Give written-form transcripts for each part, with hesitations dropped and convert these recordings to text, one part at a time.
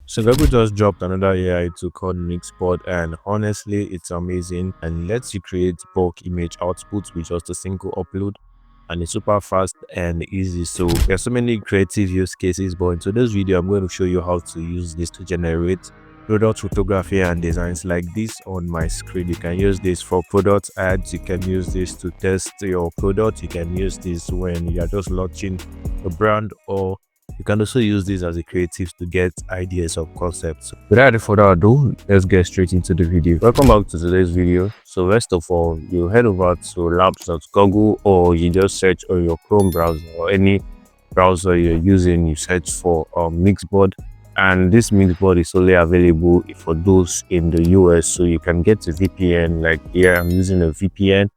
So Google just dropped another AI tool called Mixboard, and honestly it's amazing and lets you create bulk image outputs with just a single upload, and it's super fast and easy. So there's so many creative use cases, but in today's video I'm going to show you how to use this to generate product photography and designs like this on my screen. You can use this for product ads, you can use this to test your product, you can use this when you are just launching a brand, or you can also use this as a creative to get ideas of concepts. Without any further ado, let's get straight into the video. Welcome back to today's video. So first of all, you head over to labs.google, or you just search on your Chrome browser or any browser you're using. You search for Mixboard, and this Mixboard is only available for those in the US. So you can get a VPN. Like here, I'm using a VPN.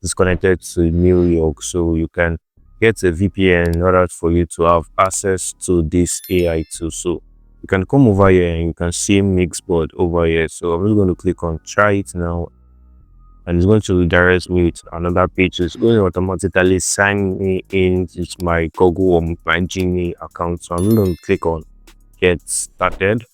It's connected to New York, so you can get a VPN in order for you to have access to this AI tool. So you can come over here and you can see Mixboard over here. So I'm just going to click on try it now, and it's going to direct me to another page. So it's going to automatically sign me in with my Google or my Gmail account. So I'm going to click on get started.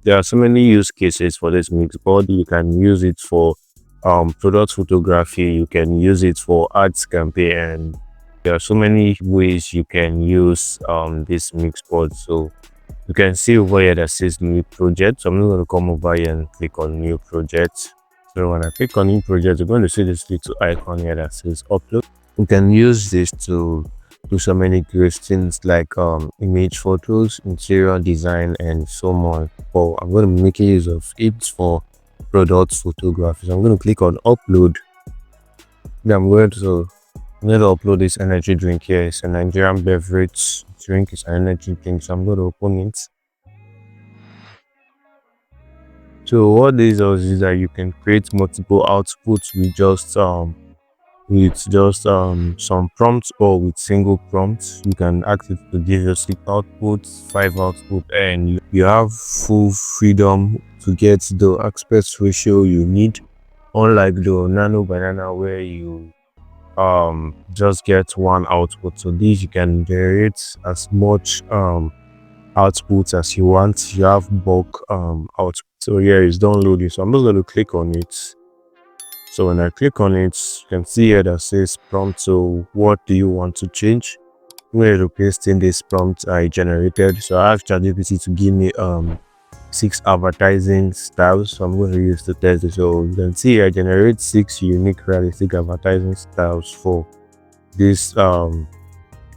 There are so many use cases for this Mixboard. You can use it for product photography, you can use it for ads campaign, and there are so many ways you can use this Mixboard. So you can see over here that says new project. So I'm going to come over here and click on new project. So when I click on new project, you're going to see this little icon here that says upload. You can use this to do so many great things like image photos, interior design, and so on. But I'm going to be making use of it for product photography. So I'm going to click on upload. Then I'm going to upload this energy drink here. It's a Nigerian beverage drink. It's an energy drink. So I'm going to open it. So what this does is that you can create multiple outputs with just some prompts, or with single prompts. You can ask it to give you 6 outputs, 5 outputs, and you have full freedom to get the aspect ratio you need, unlike the Nano banana where you just get one output. So this, you can generate as much output as you want. You have bulk output. So here is downloading. So I'm just going to click on it. So when I click on it, you can see here that says prompt. So what do you want to change? I'm going to paste in this prompt I generated. So I have ChatGPT to give me 6 advertising styles. So I'm going to use the test. So you can see I generate 6 unique realistic advertising styles for this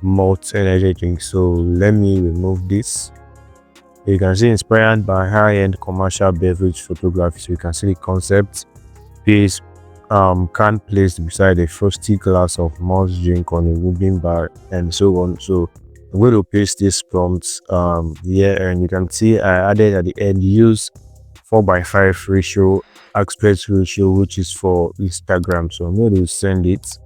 malt energy drink. So let me remove this. You can see inspired by high-end commercial beverage photography. So you can see the concept piece, can placed beside a frosty glass of malt drink on a wooden bar, and so on. So I'm going to paste this prompt here, and you can see I added at the end use 4:5 ratio aspect ratio, which is for Instagram. So I'm going to send it.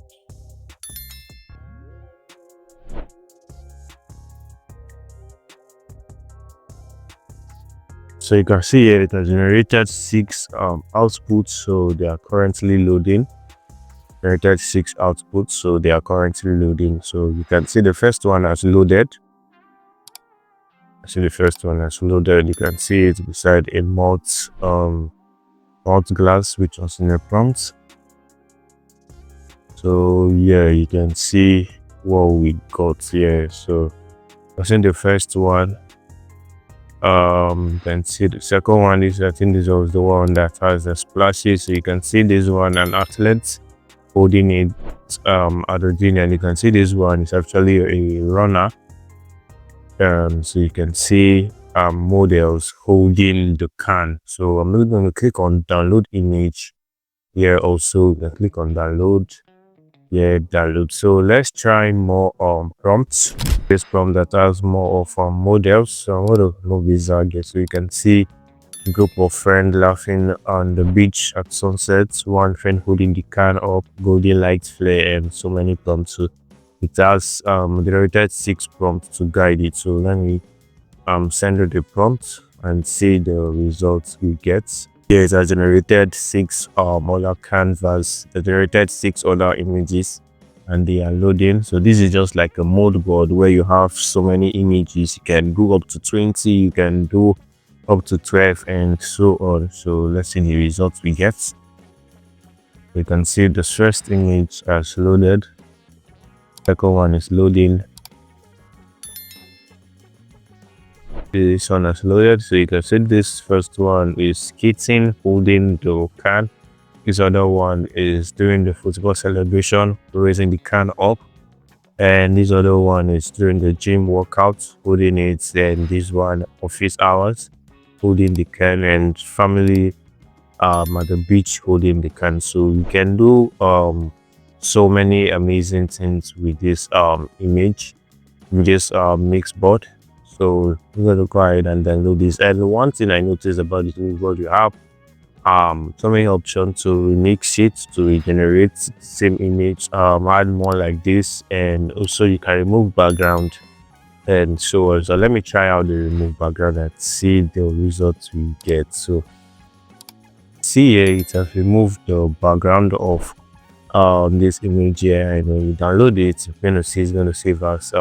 So you can see here it has generated 6 outputs, so they are currently loading. Generated 6 outputs, so they are currently loading. So you can see the first one has loaded. You can see it beside a malt glass, which was in a prompt. So yeah, you can see what we got here. So I've seen the first one. Then see the second one is, I think this was the one that has the splashes. So you can see this one, an athlete holding it at the gym, and you can see this one is actually a runner. So you can see models holding the can. So I'm going to click on download image here. Also, you can click on download. Yeah, download. So let's try more prompts. This prompt that has more of models. So I'm going to remove this again. So you can see a group of friends laughing on the beach at sunset, one friend holding the can up, golden light flare, and so many prompts. So it has generated 6 prompts to guide it. So let me send you the prompt and see the results we get. Here it has generated 6 other canvas, generated 6 other images, and they are loading. So this is just like a mood board where you have so many images. You can do up to 20. You can do up to 12 and so on. So let's see the results we get. We can see the first image has loaded, second one is loading, this one has loaded. So you can see this first one is kitten holding the can, this other one is doing the football celebration, raising the can up, and this other one is during the gym workout, holding it, and this one office hours, holding the can, and family at the beach holding the can. So you can do so many amazing things with this image, with this Mixboard. So I'm going to go ahead and download this. And one thing I noticed about this Mixboard, you have so many options to remix it, to regenerate the same image, add more like this, and also you can remove background and so on. So let me try out the remove background and see the results we get. So see here, it has removed the background of this image here, and when you download it, you're going to see it's going to save as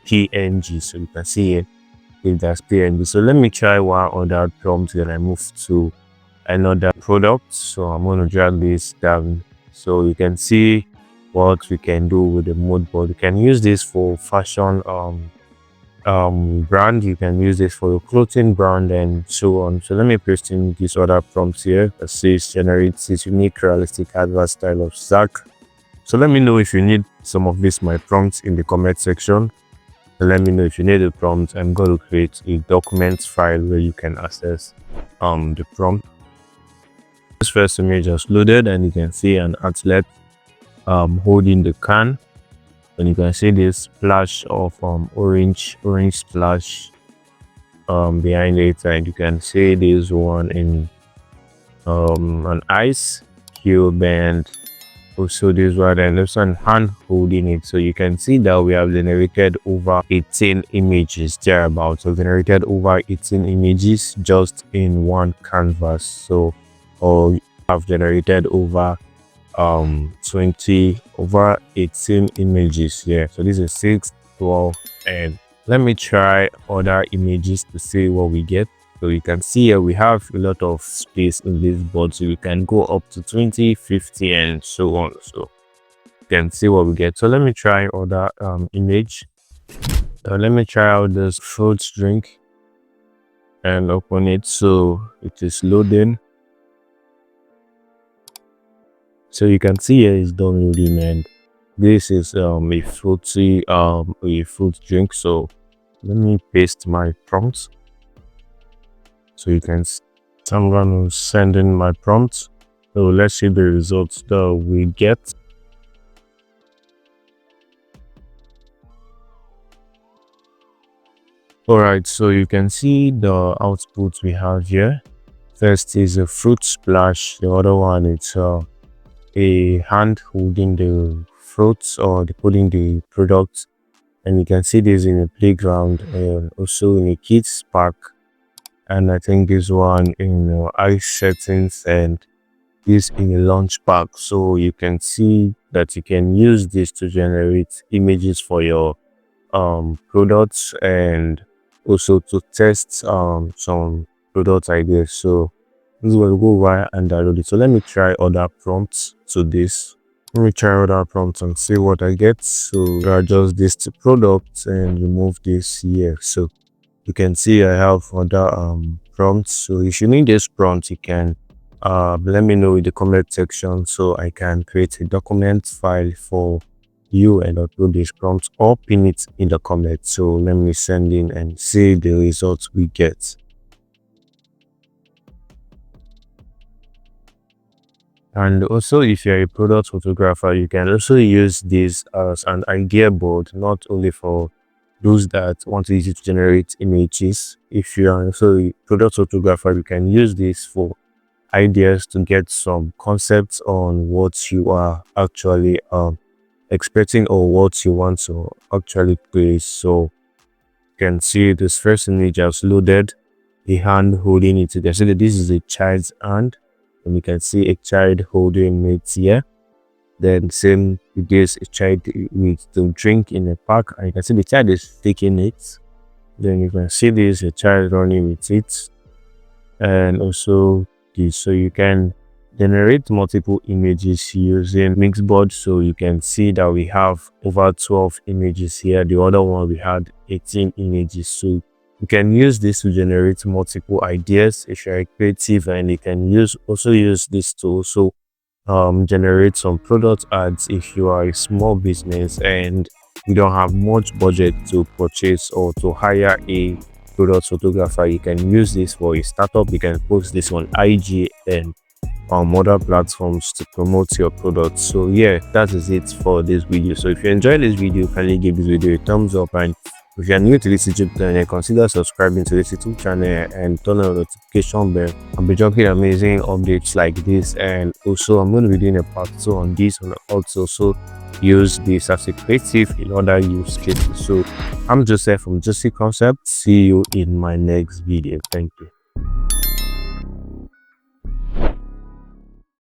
PNG. So you can see here if that's PNG. So let me try one other prompt, then I move to another product. So I'm going to drag this down so you can see what we can do with the mood board. You can use this for fashion brand, you can use this for your clothing brand and so on. So let me paste in these other prompts here that says generates this unique realistic advert style of Zach. So let me know if you need some of this my prompts in the comment section. Let me know if you need a prompt. I'm going to create a document file where you can access the prompt. This first image is loaded, and you can see an athlete holding the can, and you can see this splash of orange splash behind it, and you can see this one in an ice cube, and also this one, and this one hand holding it. So you can see that we have generated over 18 images thereabouts. So generated over 18 images just in one canvas. So or have generated over 18 images here. So this is 6, 12, and let me try other images to see what we get. So you can see here we have a lot of space in this board, so we can go up to 20, 50 and so on. So you can see what we get. So let me try other image. So let me try out this fruit drink and open it. So it is loading. So you can see here it's done loading, and this is a fruity a fruit drink. So let me paste my prompts. So you can see I'm going to send in my prompts. So let's see the results that we get. Alright, so you can see the output we have here. First is a fruit splash, the other one is a hand holding the fruits or holding the products, and you can see this in a playground and also in a kids park, and I think this one in ice settings, and this in a launch park. So you can see that you can use this to generate images for your products and also to test some product ideas. So this is where we go over and download it. So let me try other prompts to this. Let me try other prompts and see what I get. So adjust this to products and remove this here. So you can see I have other prompts. So if you need this prompt, you can let me know in the comment section so I can create a document file for you and upload this prompt or pin it in the comments. So let me send in and see the results we get. And also, if you're a product photographer, you can also use this as an idea board, not only for those that want to use it to generate images. If you are also a product photographer, you can use this for ideas to get some concepts on what you are actually expecting or what you want to actually create. So you can see this first image has loaded, a hand holding it. You can see that this is a child's hand, and you can see a child holding it here. Then same with this, a child with the drink in a park, and you can see the child is taking it. Then you can see this, a child running with it. and also this. So you can generate multiple images using Mixboard. So you can see that we have over 12 images here. The other one we had 18 images. So you can use this to generate multiple ideas if you're creative, and you can use this to also generate some product ads if you are a small business and you don't have much budget to purchase or to hire a product photographer. You can use this for a startup. You can post this on IG and other platforms to promote your product. So yeah, that is it for this video. So if you enjoyed this video, kindly give this video a thumbs up, and if you are new to this YouTube channel, consider subscribing to this YouTube channel and turn on the notification bell. I'll be dropping amazing updates like this, and also I'm going to be doing a part 2 on this one also. So use this as a creative in other use cases. So I'm Joseph from Josie Concept. See you in my next video. Thank you.